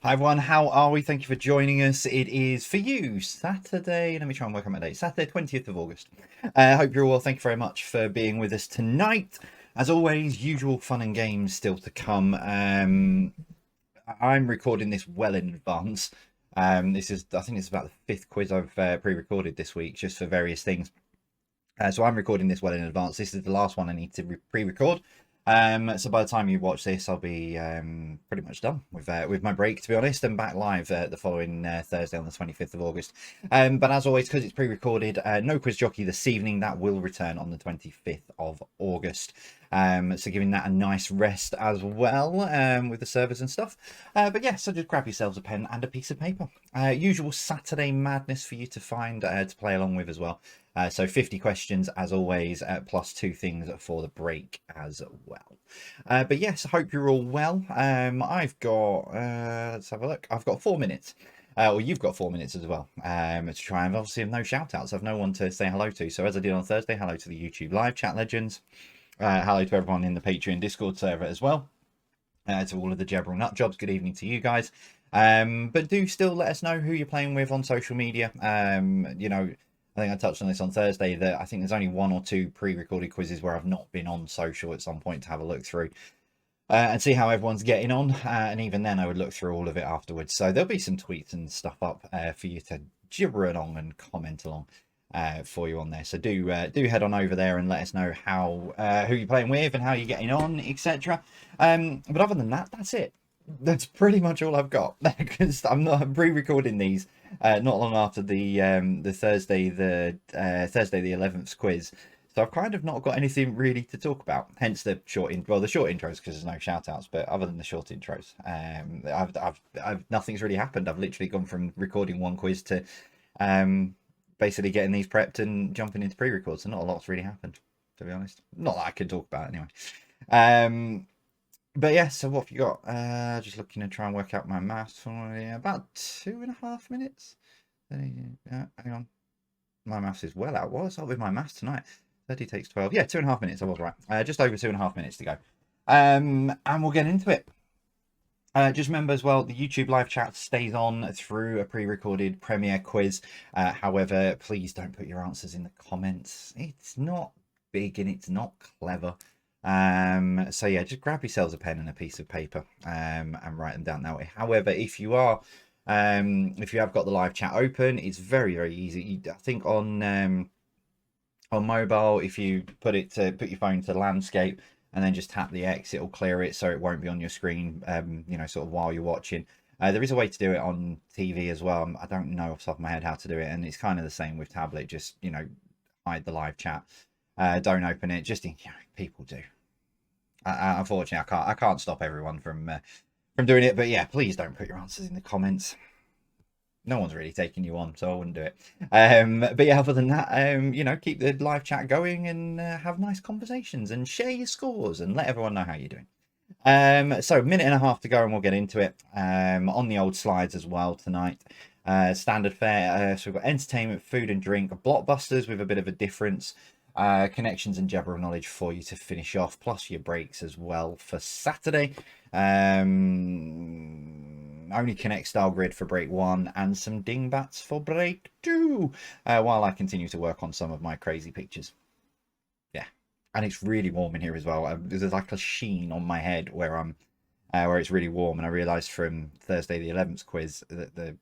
Hi everyone, how are we? Thank you for joining us. It is for you Saturday. Let me try and work on my date. Saturday, 20th of August. I hope you're all well. Thank you very much for being with us tonight. As always, usual fun and games still to come. I'm recording this well in advance. I think it's about the fifth quiz I've pre-recorded this week, just for various things. So I'm recording this well in advance. This is the last one I need to pre-record. So by the time you watch this, I'll be pretty much done with my break, to be honest, and back live the following Thursday on the 25th of August. But as always, because it's pre-recorded, no quiz jockey this evening. That will return on the 25th of August. So giving that a nice rest as well with the servers and stuff. But yeah, so just grab yourselves a pen and a piece of paper. Usual Saturday madness for you to find to play along with as well. So 50 questions as always, plus 2 things for the break as well. But yes, I hope you're all well. I've got, let's have a look. I've got 4 minutes. Well, you've got 4 minutes as well to try, and obviously have no shout outs. I've no one to say hello to. So as I did on Thursday, hello to the YouTube live chat legends. Hello to everyone in the Patreon Discord server as well. To all of the Jebral nut jobs, good evening to you guys. But do still let us know who you're playing with on social media. You know, I think I touched on this on Thursday that I think there's only 1 or 2 pre-recorded quizzes where I've not been on social at some point to have a look through and see how everyone's getting on. And even then, I would look through all of it afterwards. So there'll be some tweets and stuff up for you to gibber along and comment along for you on there. So do head on over there and let us know how who you're playing with and how you're getting on, etc. But other than that, that's it. That's pretty much all I've got, because I'm pre-recording these not long after the Thursday the 11th quiz, so I've kind of not got anything really to talk about. Hence the short the short intros, because there's no shout outs. But other than the short intros, I've nothing's really happened. I've literally gone from recording one quiz to basically getting these prepped and jumping into pre-record. So not a lot's really happened, to be honest. Not that I can talk about anyway. But yeah, so what have you got? Just looking to try and work out my maths. Yeah, about 2.5 minutes. Hang on. My maths is well out. What's up with my maths tonight? 30 takes 12. Yeah, 2.5 minutes. I was right. Just over 2.5 minutes to go. And we'll get into it. Just remember as well, the YouTube live chat stays on through a pre-recorded premiere quiz. However, please don't put your answers in the comments. It's not big and it's not clever. So yeah, just grab yourselves a pen and a piece of paper and write them down that way. However, if you have got the live chat open, it's very, very easy. I think on mobile, if you put your phone to landscape and then just tap the X, it'll clear it so it won't be on your screen you know, sort of while you're watching. There is a way to do it on TV as well. I don't know off the top of my head how to do it, and it's kind of the same with tablet. Just, you know, hide the live chat. Don't open it. Just, you know, people do. Unfortunately, I can't stop everyone from doing it. But yeah, please don't put your answers in the comments. No one's really taking you on, so I wouldn't do it. But yeah, other than that, you know, keep the live chat going and have nice conversations and share your scores and let everyone know how you're doing. So 1.5 minutes to go and we'll get into it. On the old slides as well tonight. Standard fare. So we've got entertainment, food and drink, blockbusters with a bit of a difference. Connections and general knowledge for you to finish off, plus your breaks as well for Saturday. Only connect style grid for break 1 and some dingbats for break 2, while I continue to work on some of my crazy pictures. Yeah, and it's really warm in here as well. There's like a sheen on my head where it's really warm, and I realized from Thursday the 11th quiz that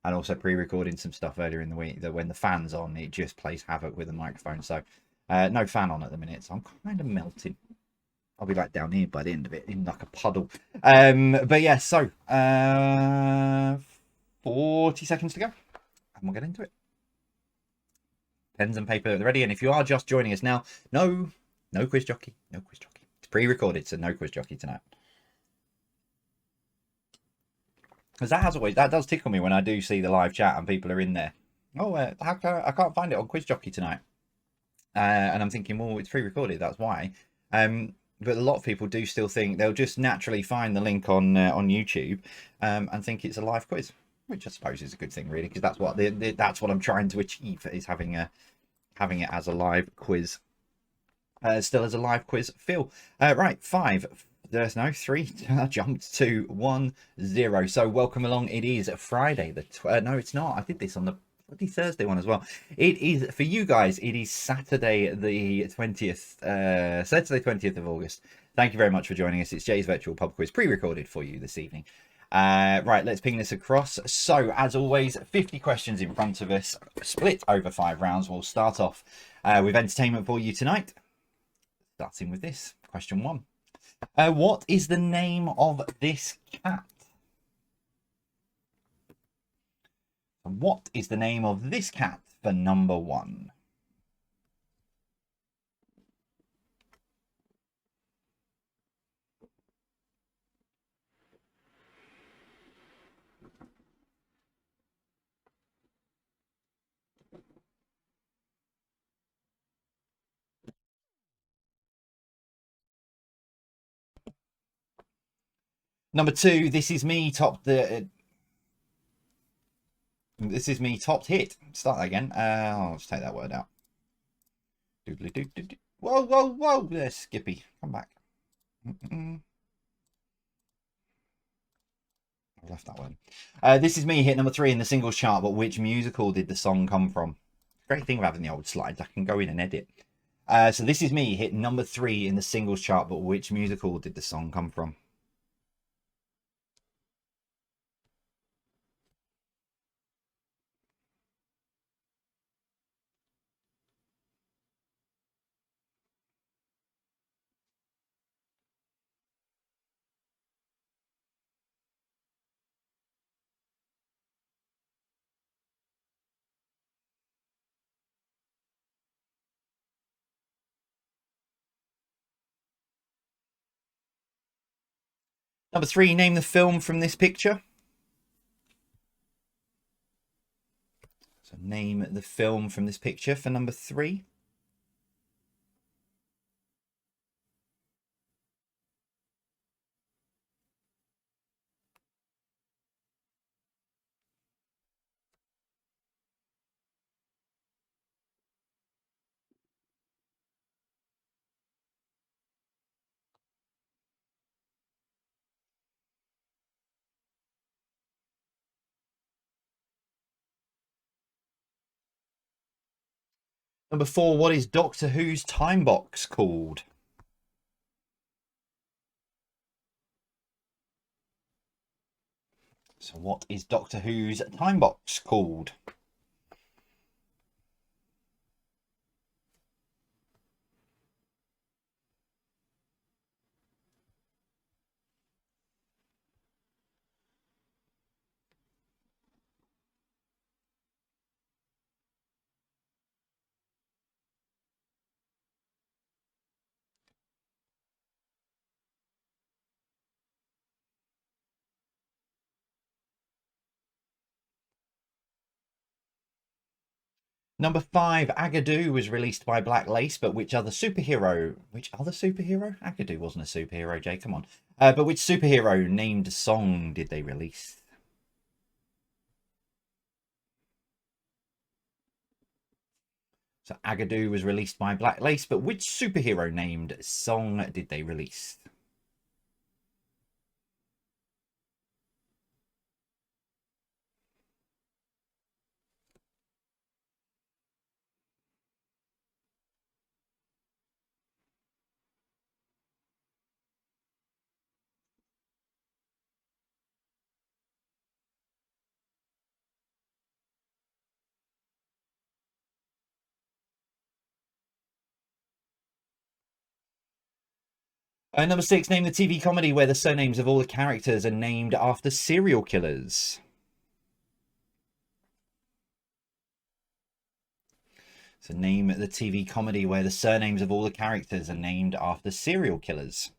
and also pre-recording some stuff earlier in the week that when the fan's on, it just plays havoc with the microphone. So no fan on at the minute, so I'm kind of melting. I'll be like down here by the end of it in like a puddle. But yeah, so 40 seconds to go and we'll get into it. Pens and paper ready. And if you are just joining us now, no quiz jockey. It's pre-recorded, so no quiz jockey tonight. Because that does tickle me when I do see the live chat and people are in there. Oh, I can't find it on Quiz Jockey tonight. And I'm thinking, well, it's pre-recorded, that's why. But a lot of people do still think they'll just naturally find the link on YouTube and think it's a live quiz, which I suppose is a good thing, really, because that's what I'm trying to achieve, is having it as a live quiz, still as a live quiz feel. Right, 5, there's no 3. Jumped to 1-0. So welcome along. It is Friday. No, it's not. I did this on the bloody Thursday one as well. It is for you guys. It is Saturday the 20th. Saturday 20th of August. Thank you very much for joining us. It's Jay's virtual pub quiz, pre-recorded for you this evening. Right, let's ping this across. So, as always, 50 questions in front of us, split over 5 rounds. We'll start off with entertainment for you tonight. Starting with this, question 1. What is the name of this cat? What is the name of this cat for number 1? Number 2, this is me topped hit. Start that again. I'll just take that word out. Whoa, whoa, whoa. There's Skippy. Come back. I've left that one. This is me hit number 3 in the singles chart, but which musical did the song come from? Great thing about having the old slides, I can go in and edit. So this is me hit number 3 in the singles chart, but which musical did the song come from? Number 3, name the film from this picture. So name the film from this picture for number 3. Number 4, what is Doctor Who's time box called? So what is Doctor Who's time box called? Number 5, Agadoo was released by Black Lace, but which other superhero? Agadoo wasn't a superhero, Jay, come on. But which superhero named song did they release? So Agadoo was released by Black Lace, but which superhero named song did they release? Number 6, name the TV comedy where the surnames of all the characters are named after serial killers. So name the TV comedy where the surnames of all the characters are named after serial killers.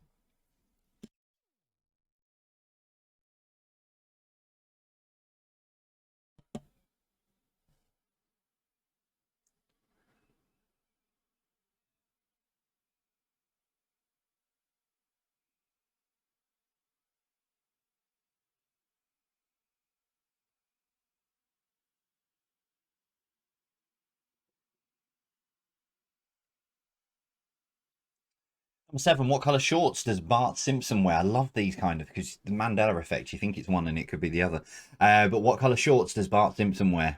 Number 7, what colour shorts does Bart Simpson wear? I love these kind of, because the Mandela effect, you think it's one and it could be the other. But what colour shorts does Bart Simpson wear?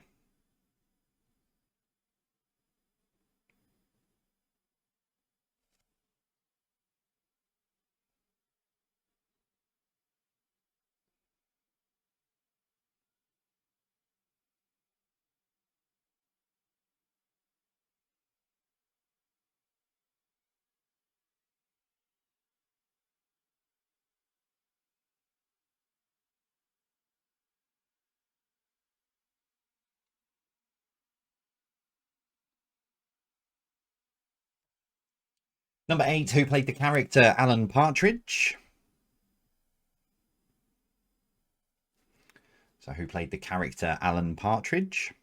Number 8, who played the character Alan Partridge? So who played the character Alan Partridge?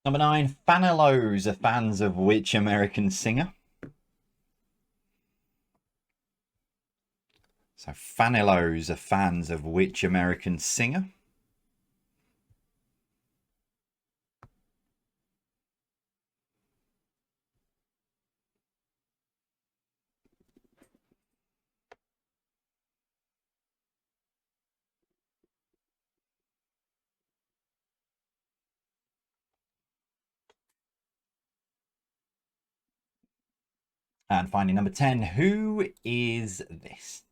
Number 9, Fanilows are fans of which American singer? So Fanilows are fans of which American singer? And finally, number 10, who is this?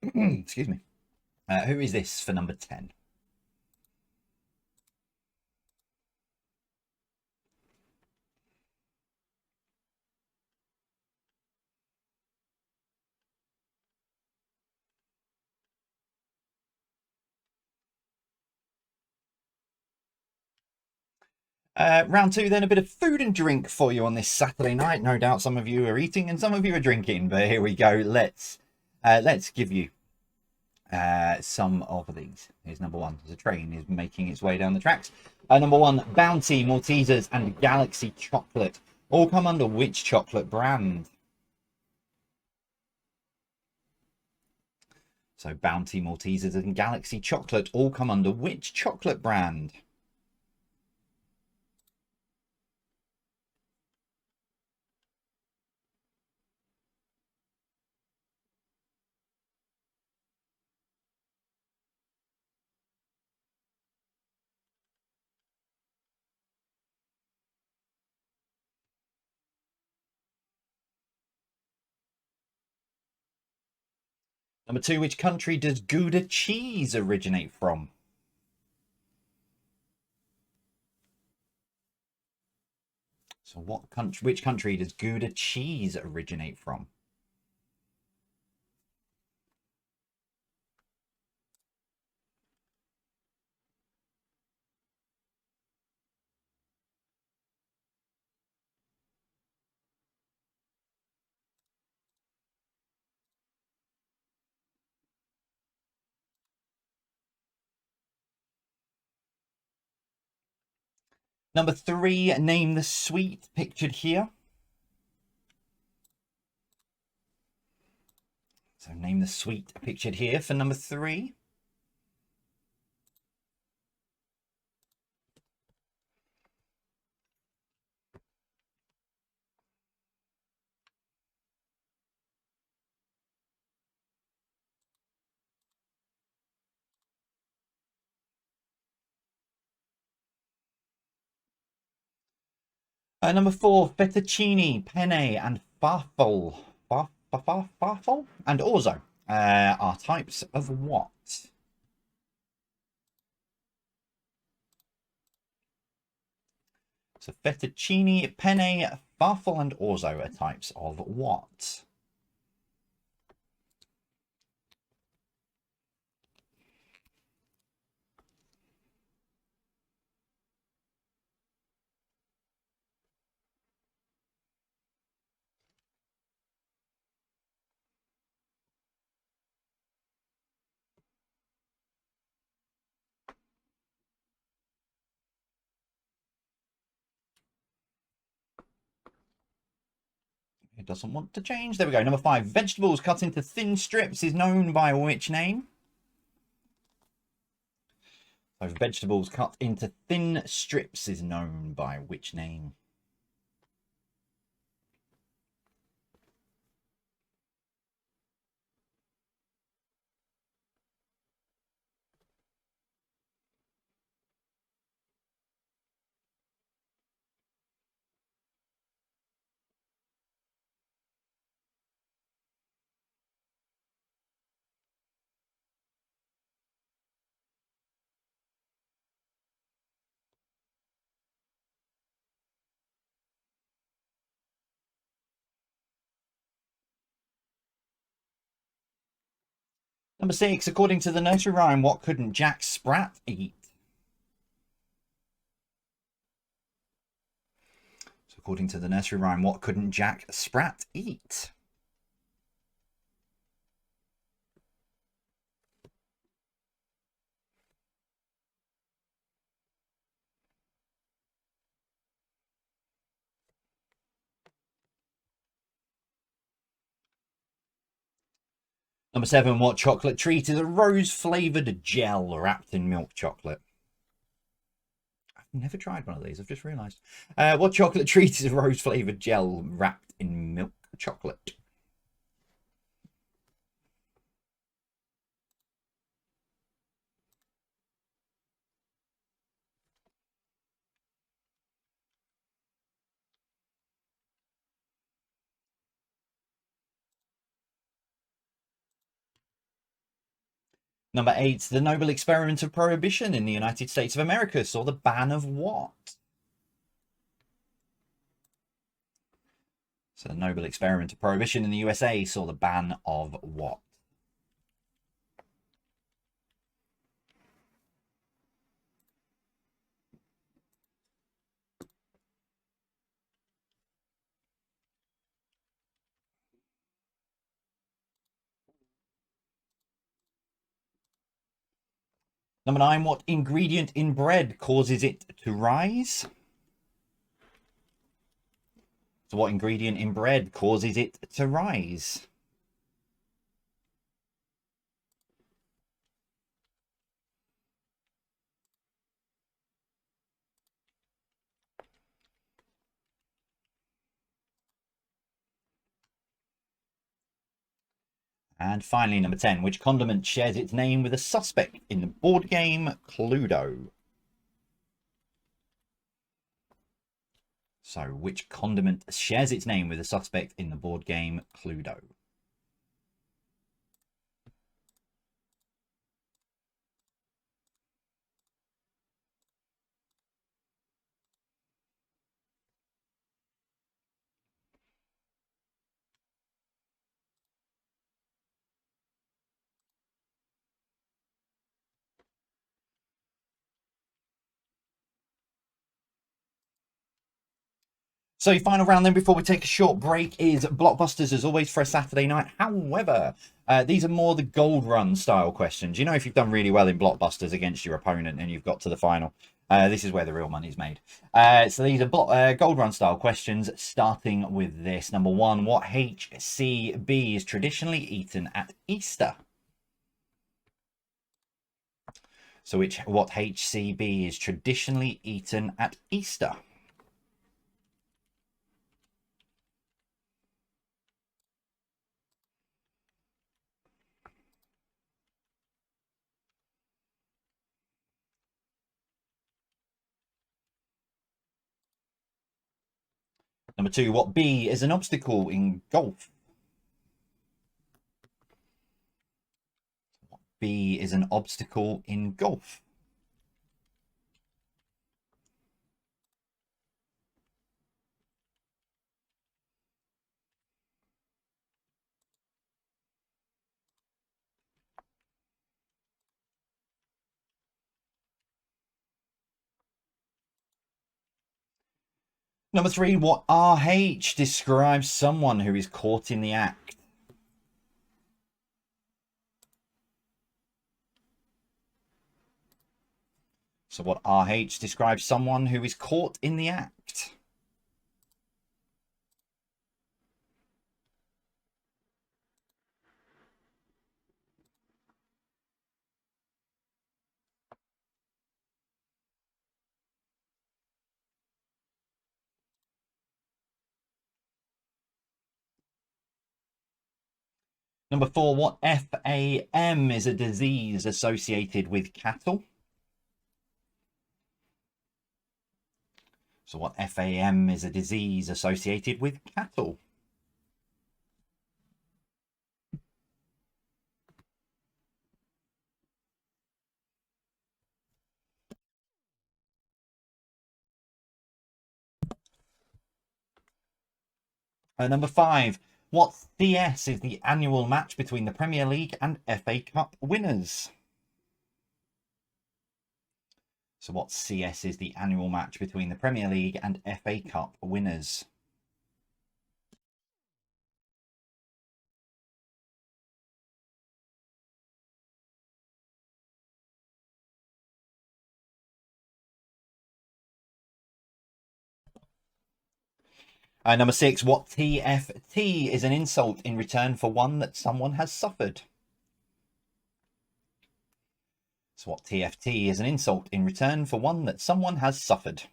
Excuse me. Who is this for number 10? Round 2, then, a bit of food and drink for you on this Saturday night. No doubt some of you are eating and some of you are drinking, but here we go. Let's give you some of these. Here's number 1. The train is making its way down the tracks. Number 1, Bounty, Maltesers, and Galaxy Chocolate all come under which chocolate brand? So Bounty, Maltesers, and Galaxy Chocolate all come under which chocolate brand? Number 2, which country does Gouda cheese originate from? So which country does Gouda cheese originate from? Number 3, name the sweet pictured here. So name the sweet pictured here for number 3. Number 4, fettuccine, penne, and farfalle. Farfalle and orzo are types of what? So fettuccine, penne, farfalle, and orzo are types of what? It doesn't want to change. There we go. Number 5. Vegetables cut into thin strips is known by which name? So vegetables cut into thin strips is known by which name? Number 6. According to the nursery rhyme, what couldn't Jack Sprat eat? So according to the nursery rhyme, what couldn't Jack Sprat eat? Number 7. What chocolate treat is a rose-flavoured gel wrapped in milk chocolate? I've never tried one of these. I've just realised. What chocolate treat is a rose-flavoured gel wrapped in milk chocolate? Number 8. The noble experiment of prohibition in the United States of America saw the ban of what? So the noble experiment of prohibition in the USA saw the ban of what? Number 9. What ingredient in bread causes it to rise? So what ingredient in bread causes it to rise? And finally, number 10. Which condiment shares its name with a suspect in the board game Cluedo? So which condiment shares its name with a suspect in the board game Cluedo? So your final round then before we take a short break is Blockbusters as always for a Saturday night. However, these are more the gold run style questions. You know, if you've done really well in Blockbusters against your opponent and you've got to the final, this is where the real money's made. So these are gold run style questions, starting with this. Number 1, what HCB is traditionally eaten at Easter? So what HCB is traditionally eaten at Easter? Number 2, what B is an obstacle in golf? B is an obstacle in golf. Number 3, what RH describes someone who is caught in the act? So what RH describes someone who is caught in the act? Number 4, what FAM is a disease associated with cattle? So what FAM is a disease associated with cattle? Number 5, what CS is the annual match between the Premier League and FA Cup winners? So what CS is the annual match between the Premier League and FA Cup winners? Number 6, what TFT is an insult in return for one that someone has suffered? So what TFT is an insult in return for one that someone has suffered?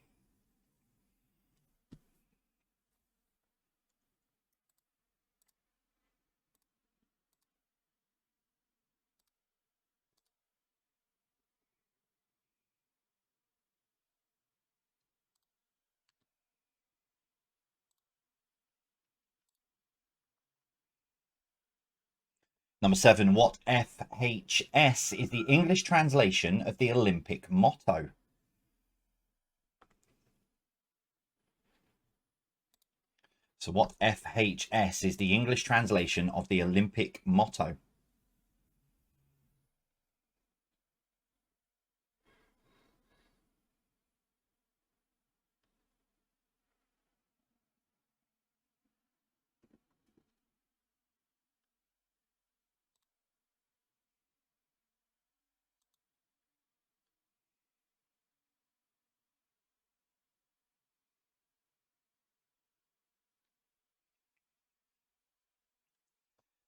Number 7, what FHS is the English translation of the Olympic motto? So what FHS is the English translation of the Olympic motto?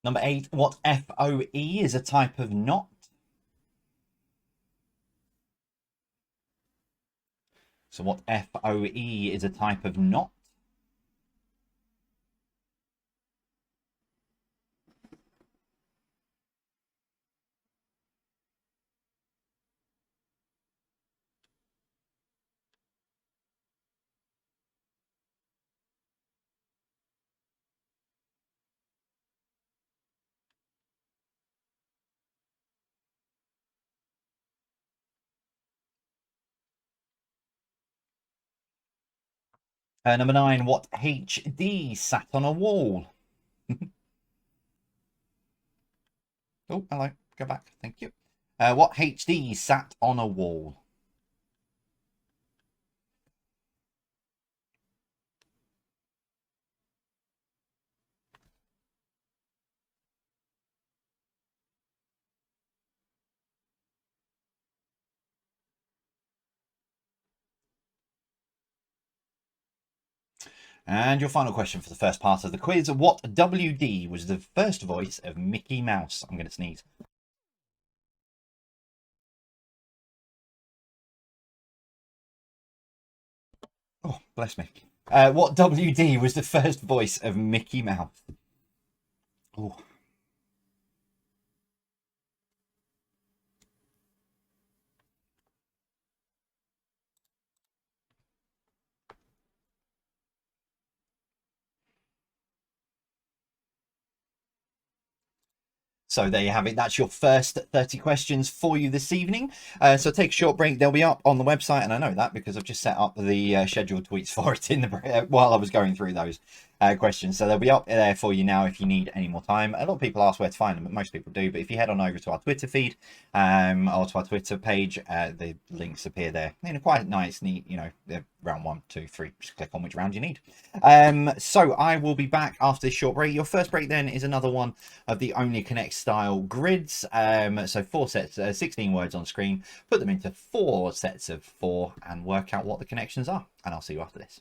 Number 8, what FOE is a type of knot? So what FOE is a type of knot? Number 9, what HD sat on a wall? Oh, hello. Go back. Thank you. What HD sat on a wall? And your final question for the first part of the quiz. What WD was the first voice of Mickey Mouse? I'm going to sneeze. Oh, bless me. What WD was the first voice of Mickey Mouse? Oh. So there you have it. That's your first 30 questions for you this evening. So take a short break. They'll be up on the website, and I know that because I've just set up the scheduled tweets for it in the while I was going through those questions. So they'll be up there for you now if you need any more time. A lot of people ask where to find them, but most people do. But if you head on over to our Twitter feed or to our Twitter page, the links appear there. Quite nice, neat. Round 1, 2, 3. Just click on which round you need. So I will be back after this short break. Your first break then is another one of the Only Connect style grids. So 4 sets, 16 words on screen. Put them into 4 sets of 4 and work out what the connections are. And I'll see you after this.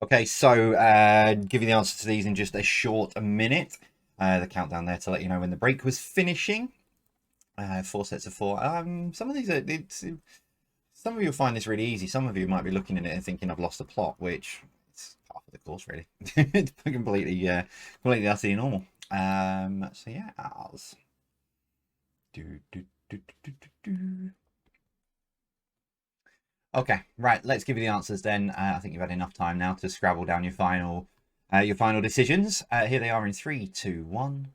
Okay, so give you the answer to these in just a short minute. The countdown there to let you know when the break was finishing. 4 sets of 4. Some of these are some of you will find this really easy. Some of you might be looking at it and thinking I've lost the plot, which it's half of the course really. It's completely utterly normal. So yeah, ours. Okay, right. Let's give you the answers then. I think you've had enough time now to scrabble down your final decisions. Here they are in 3, 2, 1.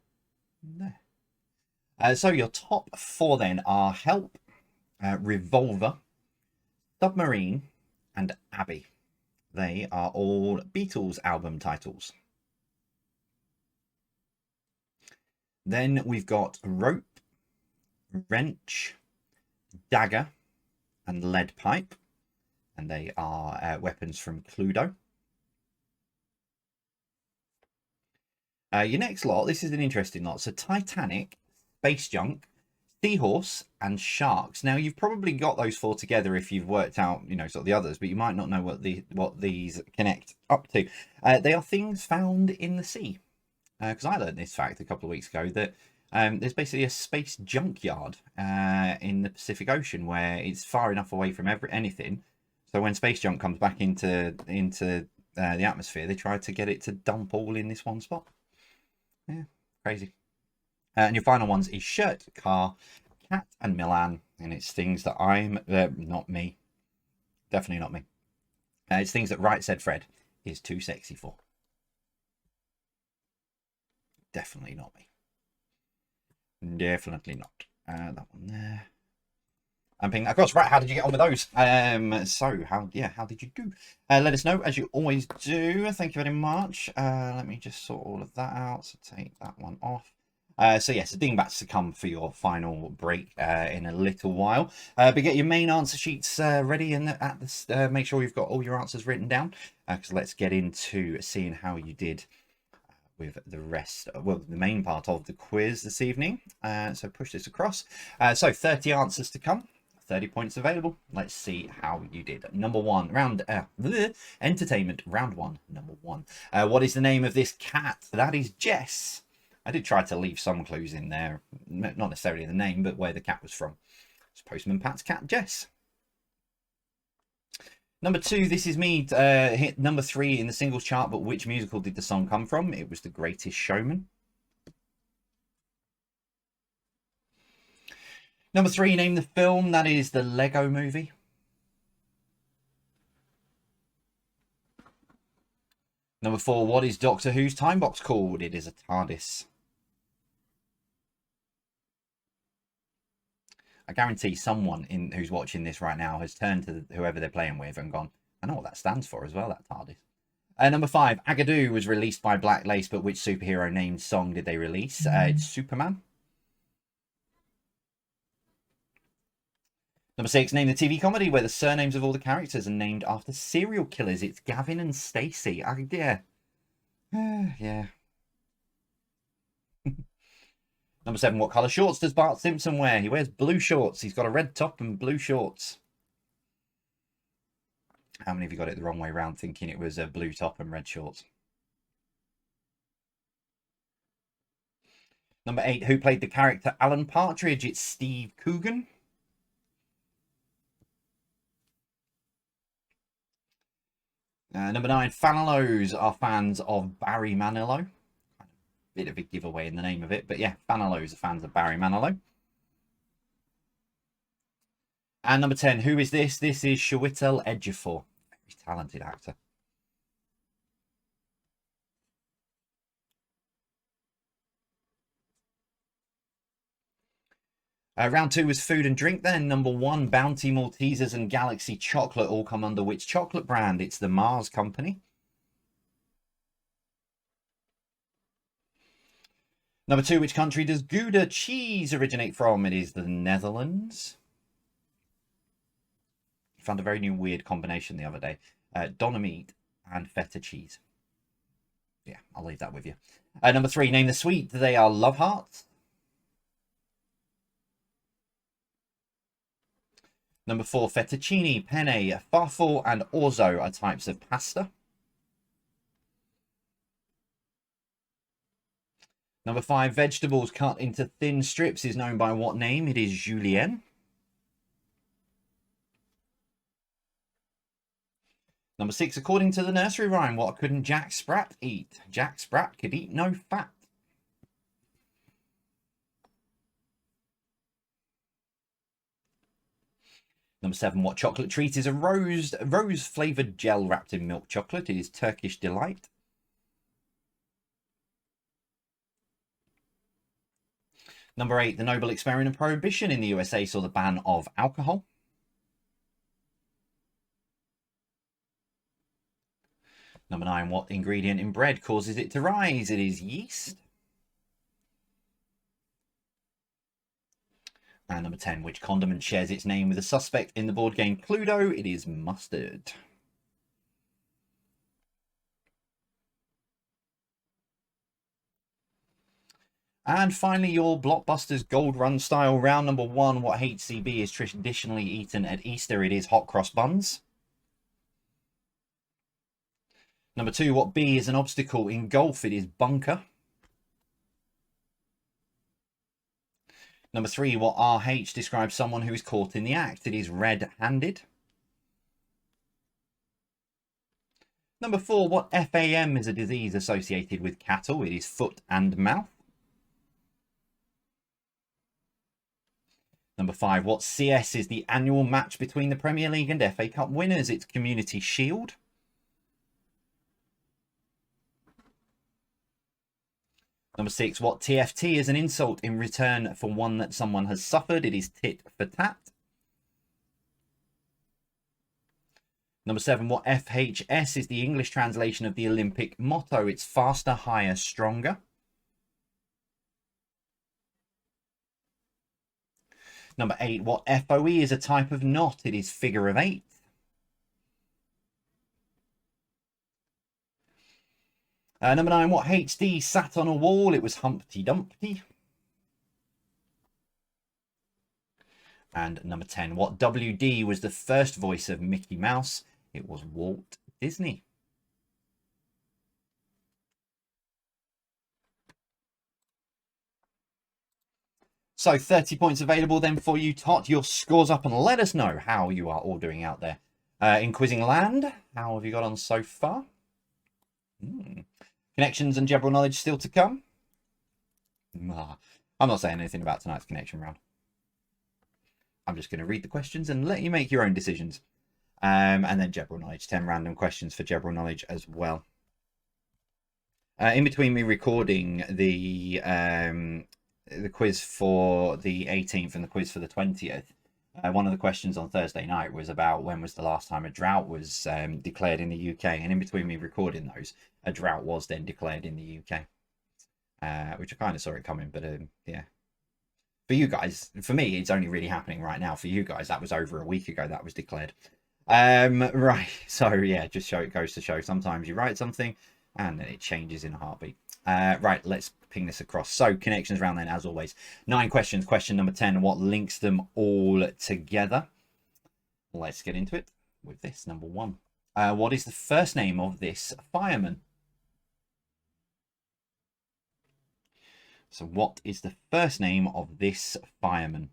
There. So your top 4 then are Help, Revolver, Submarine, and Abbey. They are all Beatles album titles. Then we've got Rope, Wrench, Dagger, and Lead Pipe. And they are weapons from Cluedo. Your next lot, this is an interesting lot. So Titanic, Space Junk, Seahorse, and Sharks. Now you've probably got those 4 together if you've worked out, sort of the others, but you might not know what these connect up to. They are things found in the sea. Because I learned this fact a couple of weeks ago that there's basically a space junkyard in the Pacific Ocean where it's far enough away from anything. So when space junk comes back into the atmosphere, they try to get it to dump all in this one spot. Yeah, crazy. And your final ones is Shirt, Car, Cat, and Milan. And it's things that I'm not me. Definitely not me. It's things that Right Said Fred is too sexy for. Definitely not me. Definitely not. That one there. And ping that across. Right, how did you get on with those? So how did you do? Let us know as you always do. Thank you very much. Let me just sort all of that out. So take that one off. So yes, the Dingbats to come for your final break in a little while. But get your main answer sheets ready and make sure you've got all your answers written down. Because let's get into seeing how you did with the rest, well, the main part of the quiz this evening. So push this across. So 30 answers to come. 30 points available. Let's see how you did. Number 1, entertainment, round 1, number 1. What is the name of this cat? That is Jess. I did try to leave some clues in there, not necessarily the name, but where the cat was from. It's Postman Pat's cat, Jess. Number 2, This Is Me, hit number 3 in the singles chart, but which musical did the song come from? It was The Greatest Showman. Number 3, name the film. That is the Lego Movie. Number 4, what is Doctor Who's time box called? It is a TARDIS. I guarantee someone who's watching this right now has turned to whoever they're playing with and gone, I know what that stands for as well, that TARDIS. Number 5, Agadoo was released by Black Lace, but which superhero named song did they release? It's Superman. Number 6, name the TV comedy where the surnames of all the characters are named after serial killers. It's Gavin and Stacey. Yeah. Yeah. Number 7, what colour shorts does Bart Simpson wear? He wears blue shorts. He's got a red top and blue shorts. How many of you got it the wrong way around, thinking it was a blue top and red shorts? Number 8, who played the character Alan Partridge? It's Steve Coogan. Number 9, Fanalos are fans of Barry Manilow. Bit of a giveaway in the name of it, but yeah, Fanalos are fans of Barry Manilow. And number 10, who is this? This is Chiwetel Ejiofor. Very talented actor. Round 2 was food and drink then. Number 1, Bounty, Maltesers and Galaxy Chocolate all come under which chocolate brand? It's the Mars Company. Number 2, which country does Gouda cheese originate from? It is the Netherlands. I found a very new weird combination the other day. Doner meat and feta cheese. Yeah, I'll leave that with you. Number 3, name the sweet. They are Love Hearts. Number 4, fettuccine, penne, farfalle, and orzo are types of pasta. Number 5, vegetables cut into thin strips is known by what name? It is julienne. Number 6, according to the nursery rhyme, what couldn't Jack Sprat eat? Jack Sprat could eat no fat. Number 7, what chocolate treat is a rose-flavoured gel wrapped in milk chocolate? It is Turkish Delight. Number 8, the Nobel experiment of prohibition in the USA saw the ban of alcohol. Number 9, what ingredient in bread causes it to rise? It is yeast. And number 10, which condiment shares its name with a suspect in the board game Cluedo? It is mustard. And finally, your Blockbusters Gold Run style round number 1. What HCB is traditionally eaten at Easter? It is hot cross buns. Number 2, what B is an obstacle in golf? It is bunker. Number 3, what RH describes someone who is caught in the act? It is red-handed. Number 4, what FAM is a disease associated with cattle? It is foot and mouth. Number 5, what CS is the annual match between the Premier League and FA Cup winners? It's Community Shield. Number 6, what TFT is an insult in return for one that someone has suffered? It is tit for tat. Number 7, what FHS is the English translation of the Olympic motto? It's faster, higher, stronger. Number 8, what FOE is a type of knot? It is figure of 8. Number 9, what HD sat on a wall? It was Humpty Dumpty. And number 10, what WD was the first voice of Mickey Mouse? It was Walt Disney. So 30 points available then for you. Tot your scores up and let us know how you are all doing out there. In Quizzing Land, how have you got on so far? Connections and general knowledge still to come? I'm not saying anything about tonight's connection round. I'm just going to read the questions and let you make your own decisions. And then general knowledge, 10 random questions for general knowledge as well. In between me recording the quiz for the 18th and the quiz for the 20th, one of the questions on Thursday night was about when was the last time a drought was declared in the UK. And in between me recording those, a drought was then declared in the UK, which I kind of saw it coming. But yeah, for you guys, for me, it's only really happening right now. For you guys, that was over a week ago that was declared. Right. So yeah, just it goes to show sometimes you write something and then it changes in a heartbeat. Right, let's ping this across. So connections round then, as always. 9 questions. Question number 10, what links them all together? Let's get into it with this. Number 1. What is the first name of this fireman? So what is the first name of this fireman?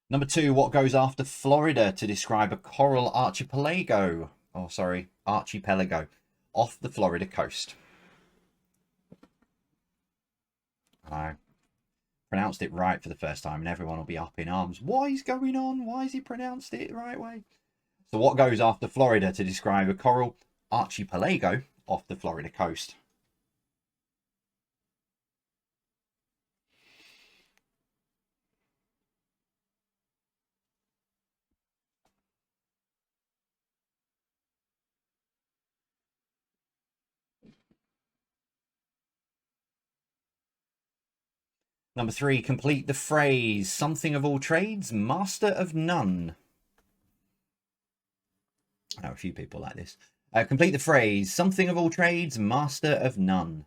Number 2, what goes after Florida to describe a coral archipelago? Oh, sorry, archipelago off the Florida coast. I pronounced it right for the first time and everyone will be up in arms. What is going on? Why has he pronounced it the right way? So what goes after Florida to describe a coral archipelago off the Florida coast? Number 3, complete the phrase, something of all trades, master of none. I know a few people like this. Complete the phrase. Something of all trades, master of none.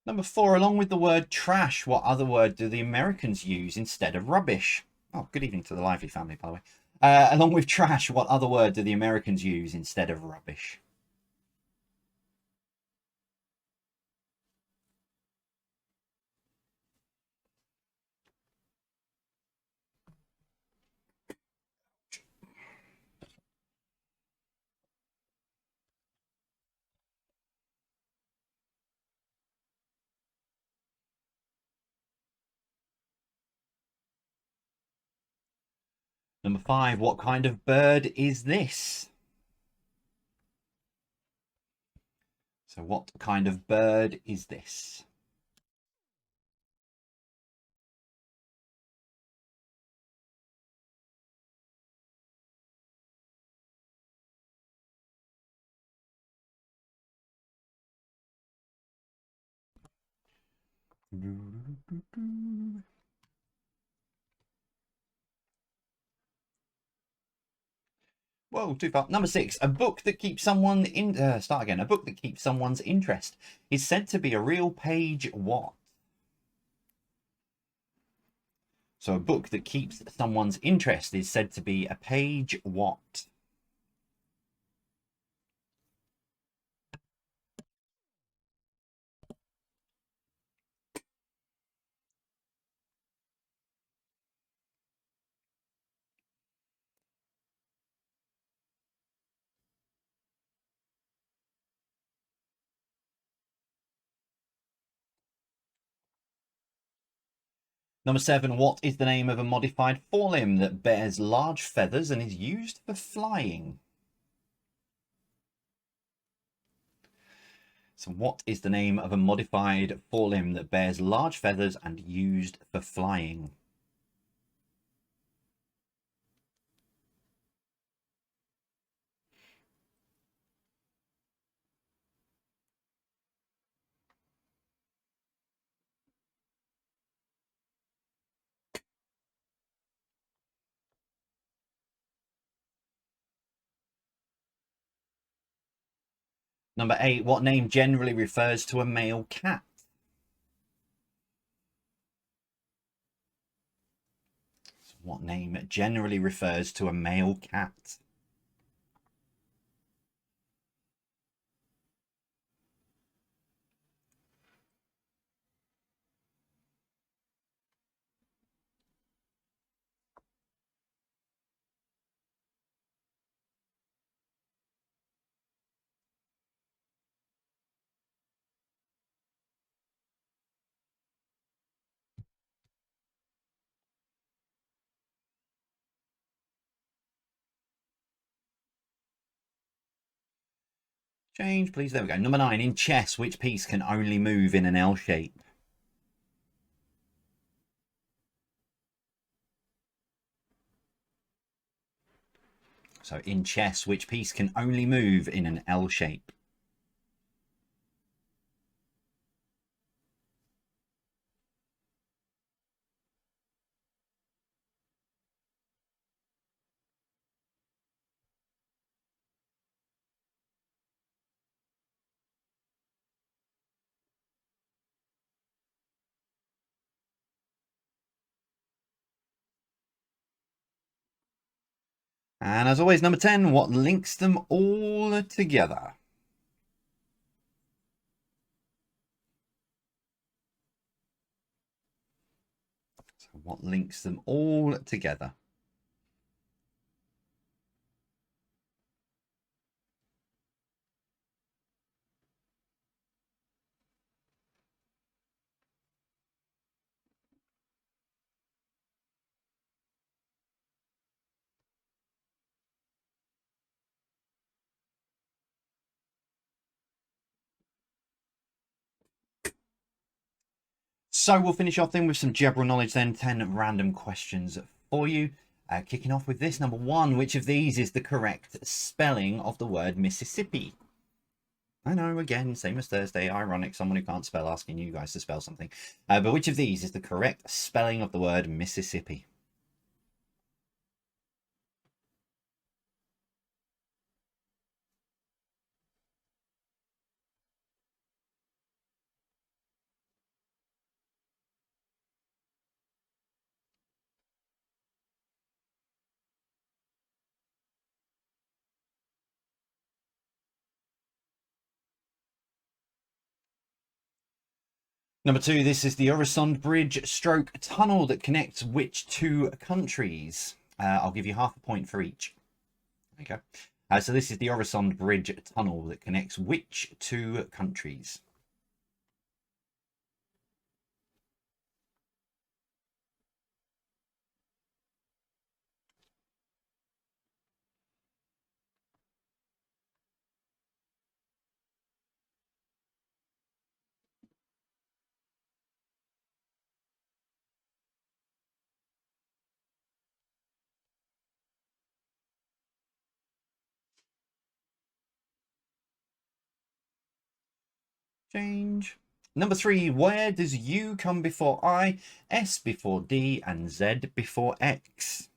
Number 4, along with the word trash, what other word do the Americans use instead of rubbish? Oh, good evening to the Lively family, by the way. Along with trash, what other word do the Americans use instead of rubbish? Number 5, what kind of bird is this? So what kind of bird is this? Whoa, too far. Number 6, a book that keeps someone in. Start again. A book that keeps someone's interest is said to be a real page what? So a book that keeps someone's interest is said to be a page what? Number 7, what is the name of a modified forelimb that bears large feathers and is used for flying? So what is the name of a modified forelimb that bears large feathers and used for flying? Number 8, what name generally refers to a male cat? So what name generally refers to a male cat? Change, please. There we go. Number 9, in chess, which piece can only move in an L shape? So in chess, which piece can only move in an L shape? And as always, number 10, what links them all together? So what links them all together? So we'll finish off then with some general knowledge then, 10 random questions for you. Kicking off with this, number one, which of these is the correct spelling of the word Mississippi? I know, again, same as Thursday, ironic, someone who can't spell asking you guys to spell something. But which of these is the correct spelling of the word Mississippi? Number two, this is the Öresund Bridge stroke tunnel that connects which two countries? I'll give you half a point for each. There you go. So this is the Öresund Bridge tunnel that connects which two countries? Change. Number three, where does U come before I, S before D, and Z before X?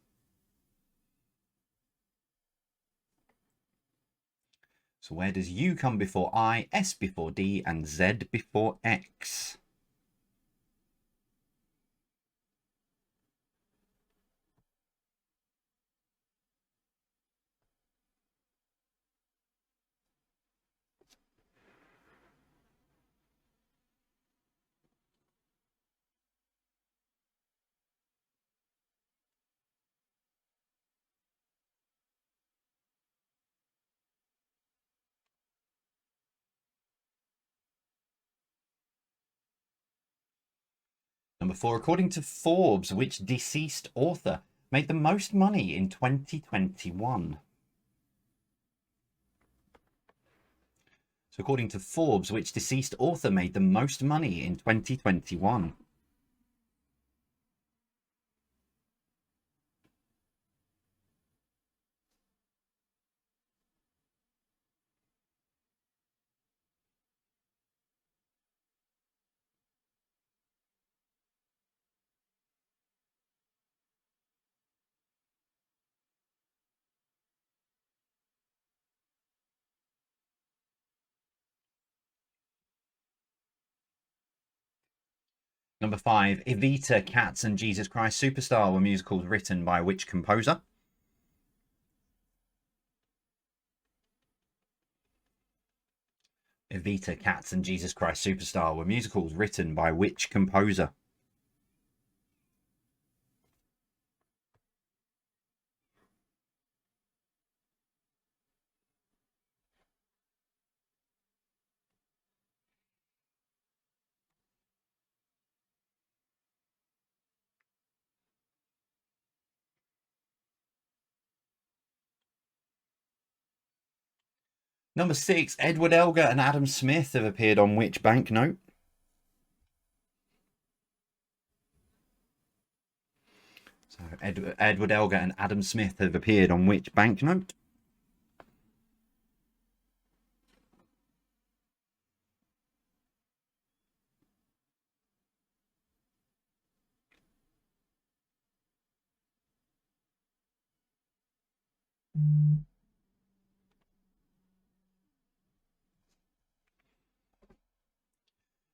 So where does U come before I, S before D, and Z before X? Number four, according to Forbes, which deceased author made the most money in 2021? So according to Forbes, which deceased author made the most money in 2021? Number five, Evita, Cats, and Jesus Christ Superstar were musicals written by which composer? Evita, Cats, and Jesus Christ Superstar were musicals written by which composer? Number six, Edward Elgar and Adam Smith have appeared on which banknote? So Edward Elgar and Adam Smith have appeared on which banknote?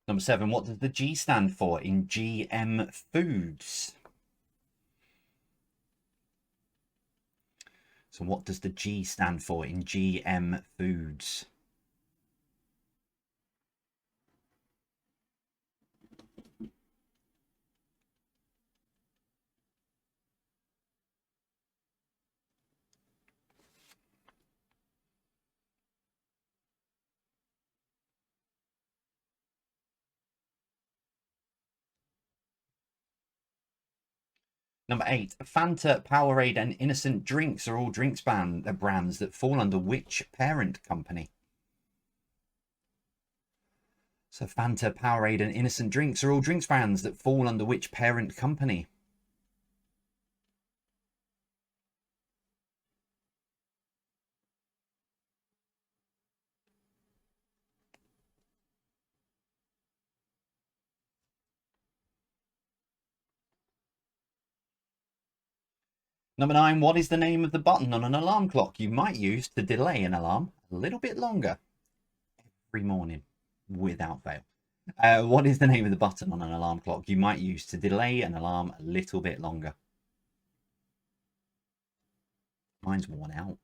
Number seven, what does the G stand for in GM Foods? So what does the G stand for in GM Foods? Number eight, Fanta, Powerade, and Innocent Drinks are all drinks brands that fall under which parent company? So Fanta, Powerade, and Innocent Drinks are all drinks brands that fall under which parent company? Number 9, what is the name of the button on an alarm clock you might use to delay an alarm a little bit longer every morning without fail? What is the name of the button on an alarm clock you might use to delay an alarm a little bit longer? Mine's worn out.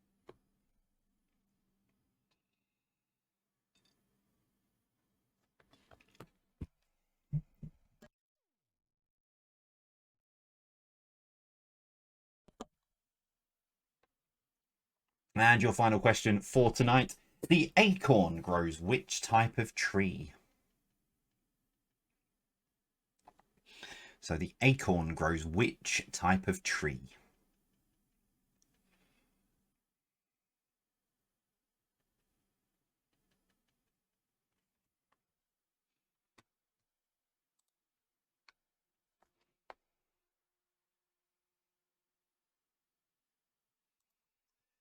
And your final question for tonight. The acorn grows which type of tree? So the acorn grows which type of tree?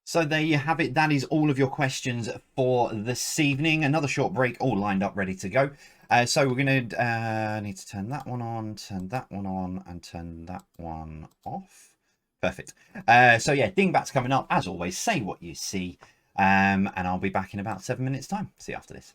So there you have it. That is all of your questions for this evening. Another short break, all lined up, ready to go. So we're going to need to turn that one on, turn that one on, and turn that one off. Perfect. So yeah, Dingbats coming up. As always, say what you see. And I'll be back in about 7 minutes' time. See you after this.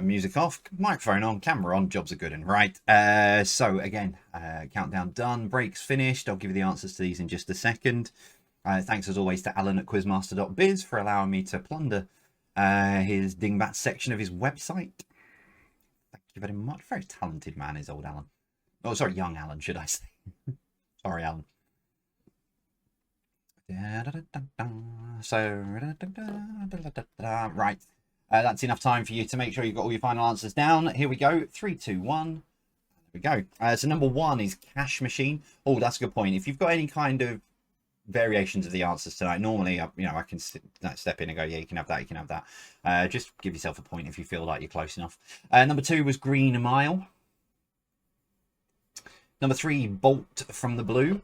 Music off, microphone on, camera on, jobs are good and right. So again, countdown done, breaks finished. I'll give you the answers to these in just a second. Thanks as always to Alan at quizmaster.biz for allowing me to plunder his Dingbats section of his website. Thank you very much. Very talented man is old Alan. Oh, sorry, young Alan, should I say. Sorry, Alan. So, right. That's enough time for you to make sure you've got all your final answers down. Here we go. 3, 2, 1. There we go. So number 1 is cash machine. Oh, that's a good point. If you've got any kind of variations of the answers tonight, normally, I can step in and go, yeah, you can have that, you can have that. Just give yourself a point if you feel like you're close enough. Number 2 was green mile. Number 3, bolt from the blue.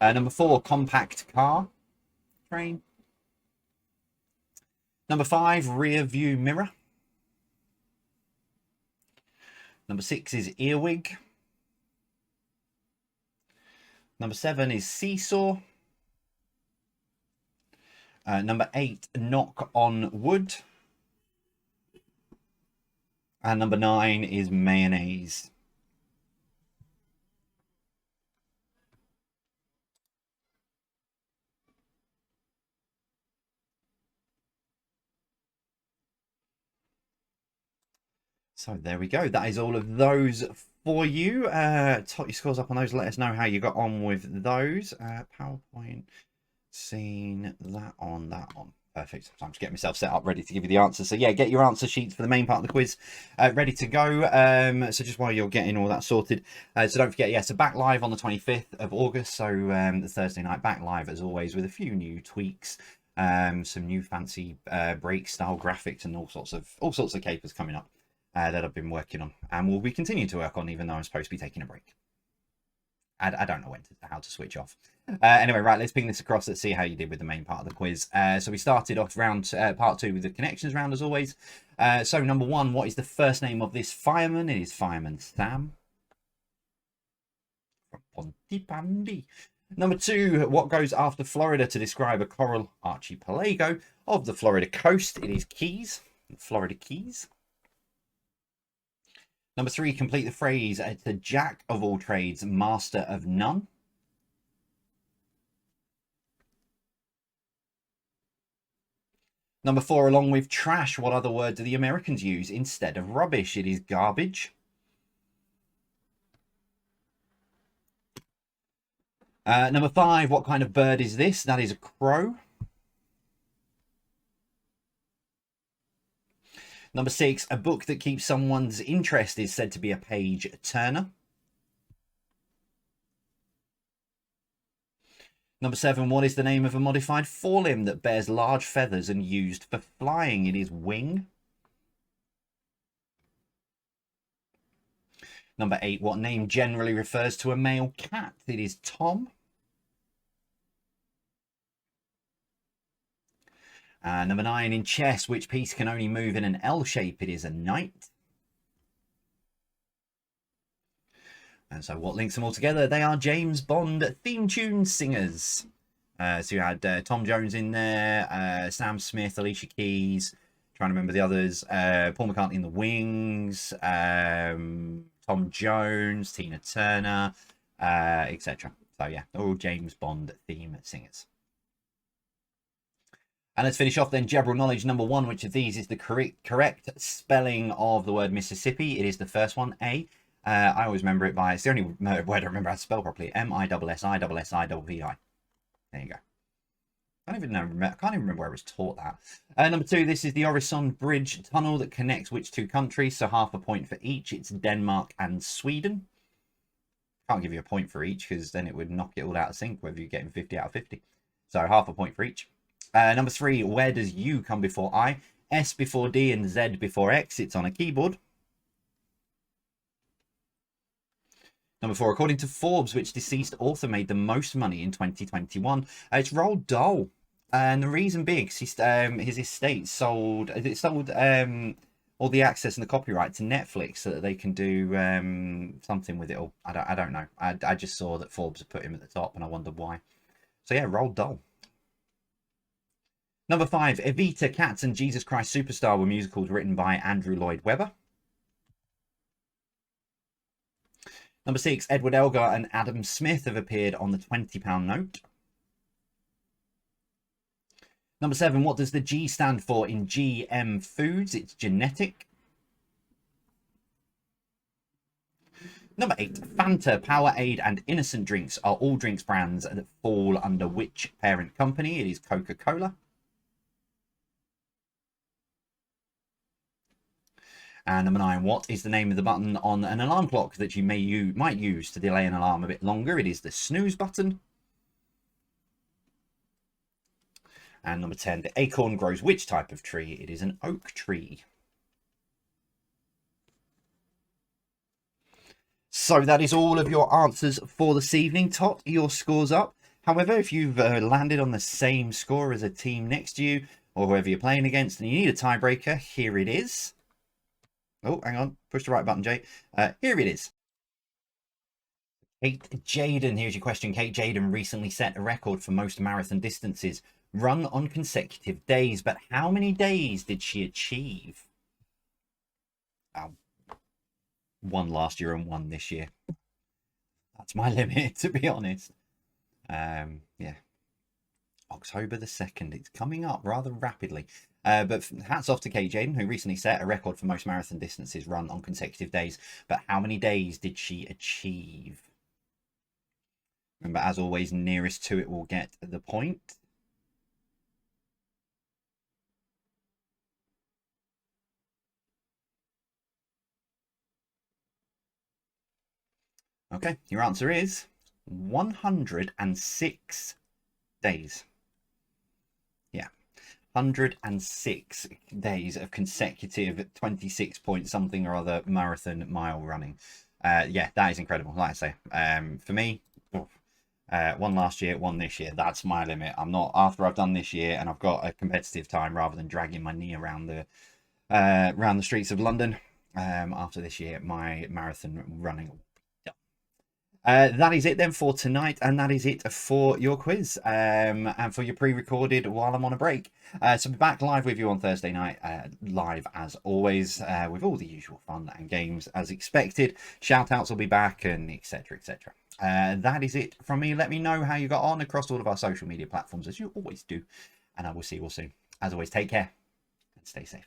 Number 4, compact car. Train. Number 5, rear view mirror. Number 6 is earwig. Number 7 is seesaw. Number 8, knock on wood. And number 9 is mayonnaise. So there we go. That is all of those for you. Tot your scores up on those. Let us know how you got on with those. PowerPoint, seen that on, that on. Perfect. So I'm just getting myself set up, ready to give you the answers. So yeah, get your answer sheets for the main part of the quiz ready to go. So just while you're getting all that sorted, so don't forget, so back live on the 25th of August. So the Thursday night, back live as always with a few new tweaks, some new fancy break style graphics and all sorts of capers coming up that I've been working on and will be continuing to work on, even though I'm supposed to be taking a break. I don't know how to switch off. Anyway, right, let's ping this across. Let's see how you did with the main part of the quiz. So we started off round part 2 with the connections round, as always. So number 1, what is the first name of this fireman? It is Fireman Sam from Pontypandy. Number 2, what goes after Florida to describe a coral archipelago of the Florida coast? It is Keys, Florida Keys. Number 3, complete the phrase, it's a jack of all trades, master of none. Number 4, along with trash, what other word do the Americans use instead of rubbish? It is garbage. Number 5, what kind of bird is this? That is a crow. Number 6, a book that keeps someone's interest is said to be a page turner. Number 7, what is the name of a modified forelimb that bears large feathers and used for flying? It is wing. Number 8, what name generally refers to a male cat? It is Tom. Number 9, in chess, which piece can only move in an L shape? It is a knight. And so what links them all together? They are James Bond theme tune singers. So you had Tom Jones in there, Sam Smith, Alicia Keys, trying to remember the others, Paul McCartney in the Wings, Tom Jones, Tina Turner, etc. So yeah, they're all James Bond theme singers. And let's finish off then. General knowledge number 1. Which of these is the correct spelling of the word Mississippi? It is the first one, A. I always remember it by, it's the only word I remember how to spell properly. M-I-S-S-I-S-S-I-P-I. There you go. I can't even remember where I was taught that. Number 2, this is the Øresund Bridge tunnel that connects which 2 countries? So half a point for each. It's Denmark and Sweden. Can't give you a point for each because then it would knock it all out of sync, whether you're getting 50 out of 50. So half a point for each. Number 3, where does U come before I? S before D and Z before X. It's on a keyboard. Number 4, according to Forbes, which deceased author made the most money in 2021? It's Roald Dahl. And the reason being, his estate sold all the access and the copyright to Netflix so that they can do something with it all. I don't know. I just saw that Forbes had put him at the top and I wondered why. So yeah, Roald Dahl. Number 5, Evita, Cats and Jesus Christ Superstar were musicals written by Andrew Lloyd Webber. Number 6, Edward Elgar and Adam Smith have appeared on the £20 note. Number 7, what does the G stand for in GM Foods? It's genetic. Number 8, Fanta, Powerade and Innocent Drinks are all drinks brands that fall under which parent company? It is Coca-Cola. And number 9, what is the name of the button on an alarm clock that you might use to delay an alarm a bit longer? It is the snooze button. And number 10, the acorn grows which type of tree? It is an oak tree. So that is all of your answers for this evening. Tot, your score's up. However, if you've landed on the same score as a team next to you or whoever you're playing against and you need a tiebreaker, here it is. Oh, hang on. Push the right button, Jay. Here it is. Kate Jaden, here's your question. Kate Jaden recently set a record for most marathon distances run on consecutive days, but how many days did she achieve? One last year and one this year. That's my limit, to be honest. Yeah. October the 2nd. It's coming up rather rapidly. But hats off to Kate Jaden, who recently set a record for most marathon distances run on consecutive days. But how many days did she achieve? Remember, as always, nearest to it will get the point. Okay, your answer is 106 days. Yeah, 106 days of consecutive 26 point something or other marathon mile running. Yeah, that is incredible. Like I say, for me, one last year, one this year. That's my limit. I'm not, after I've done this year and I've got a competitive time rather than dragging my knee around the streets of London. After this year, my marathon running. That is it then for tonight, and that is it for your quiz and for your pre-recorded while I'm on a break. So be back live with you on Thursday night, live as always, with all the usual fun and games as expected. Shout outs will be back, and etc, etc. That is it from me. Let me know how you got on across all of our social media platforms, as you always do, and I will see you all soon. As always, take care and stay safe.